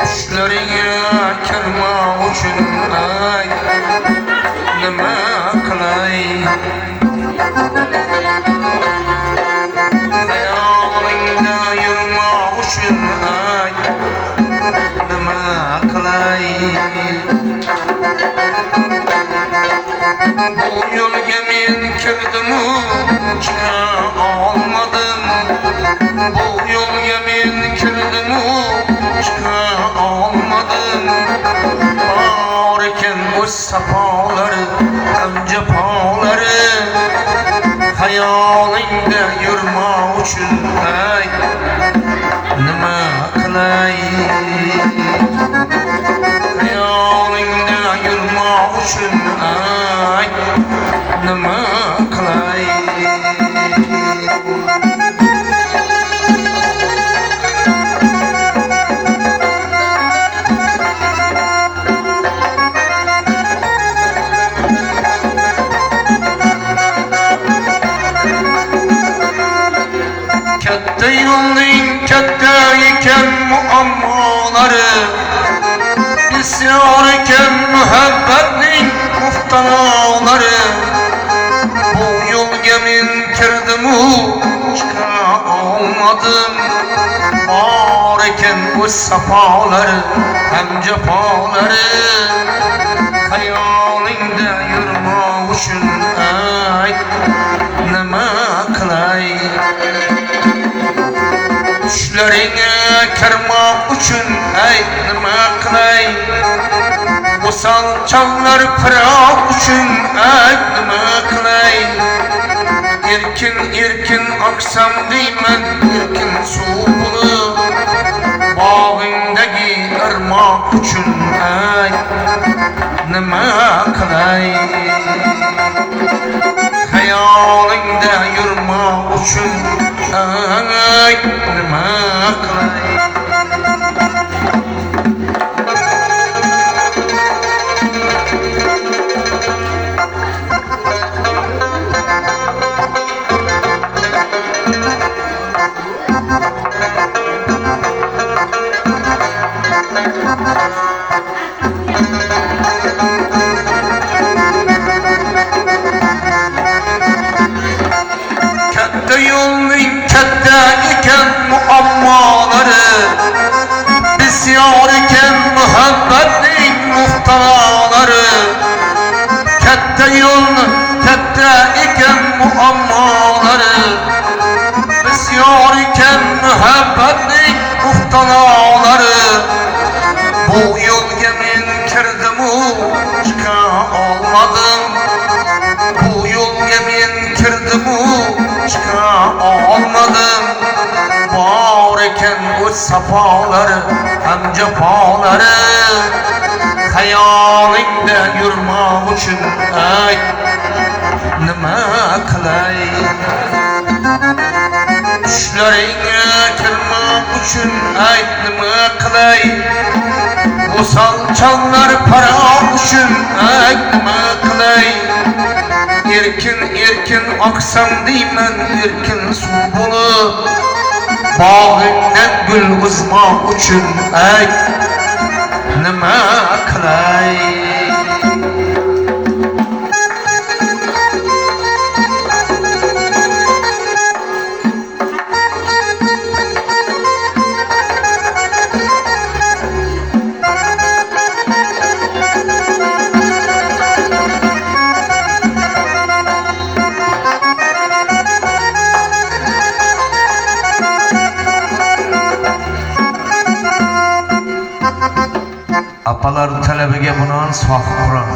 Düşleriga kirma uchun ay nima qilay? Xayolingda yurma uchun ay nima qilay? Bu yo'lga men kirdimu chiqa olmadim. Bu yo'lga men kirdimu chiqa olmadim. Bor ekan o'z safolari, ham jafolari. Xayolingda yurma uchun ay nima qilay? Xayolingda yurma uchun ay nima qilay? Katta yo'lning katta ekan muammolari, bisyor ekan muhabbatning muftalolari. Bu yo'lga men kirdimu chiqa olmadim. Bor ekan o'z safolari, ham jafolari. Xayolingda yurma uchun ay nima qilay? Düşleriga kirma uchun ay nima qilay? O'sal chog'lar firoq uchun ay nima qilay? Erkin erkin oqsam deyman, erkin suv bo'lib bog'ingdagi irmoq uchun ay nima qilay? Xayolingda yurma uchun ay nima qilay? Katta yo'lning katta ekan muammolari, bisyor ekan muhabbatning muftalolari. Katta yo'lning katta ekan muammolari, bisyor ekan muhabbatning muftalolari. Bu yo'lga men kirdimu chiqa olmadim. Bu yo'lga men kirdimu chiqa olmadim. Bor ekan o'z safolari, ham jafolari. Xayolingda yurma uchun ay nima qilay? Düşleriga kirma uchun ay nima qilay? O'sal chog'lar firoq uchun ay nima qilay? Erkin erkin oqsam deyman, erkin suv bo'lib bog'ingdan gul uzmoq uchun ay nima qilay? Apalar talabiga binoan sohib Qur'on